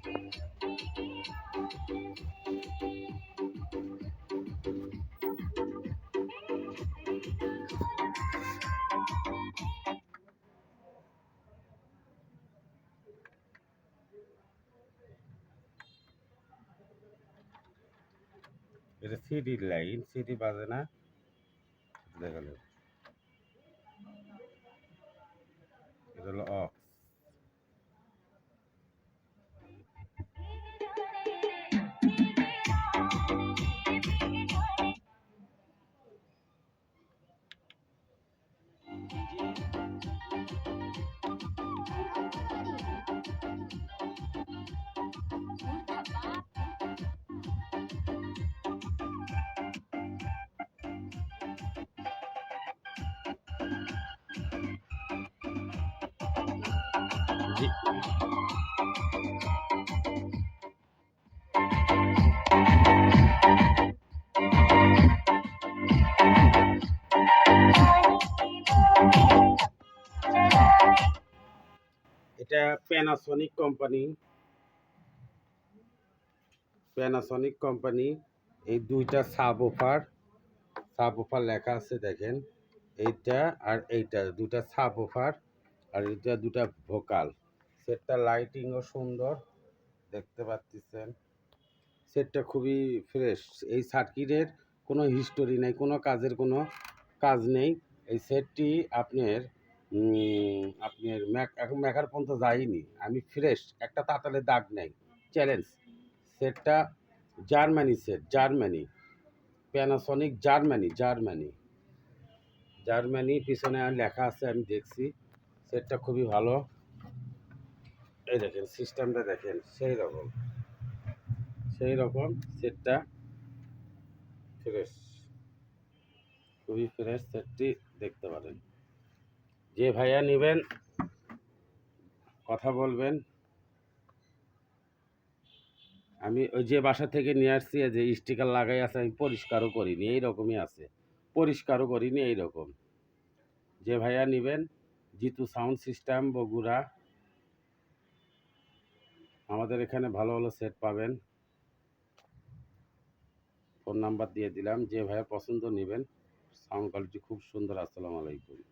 এটা CD line, CD বাজে না, দেখালো এটা হলো অফ। জি, এটা প্যানাসনিক কোম্পানি। এই দুইটা সাব ওফার লেখা আছে দেখেন, এইটা আর এইটা দুটা সাব ওফার, আর এটা দুটা ভোকাল। সেটটা লাইটিংও সুন্দর, দেখতে পাচ্ছেন। সেটটা খুবই ফ্রেশ। এই সার্কিটের কোনো হিস্টোরি নেই, কোনো কাজের কোনো কাজ নেই। এই সেটটি আপনার এখন মেকার পর্যন্ত যায়নি, আমি ফ্রেশ, একটা তাতালের দাগ নেই, চ্যালেঞ্জ। সেটটা জার্মানি, প্যানাসনিক জার্মানি পিছনে আর লেখা আছে, আমি দেখছি। সেটটা খুবই ভালো। এই দেখেন সিস্টেমটা দেখেন, সেই রকম সেটটা ফ্রেশ, খুবই ফ্রেশ সেটটি, দেখতে পারেন। যে ভাইয়া নেবেন কথা বলবেন। আমি ওই যে বাসা থেকে নিয়ে আসছি, যে স্টিকার লাগাই আছে, আমি পরিষ্কারও করিনি, এইরকমই আছে, পরিষ্কারও করিনি এইরকম। যে ভাইয়া নেবেন, জিতু সাউন্ড সিস্টেম বগুড়া, আমাদের এখানে ভালো ভালো সেট পাবেন। ফোন নাম্বার দিয়ে দিলাম, যে ভাইয়া পছন্দ নেবেন। সাউন্ড কোয়ালিটি খুব সুন্দর। আসসালামু আলাইকুম।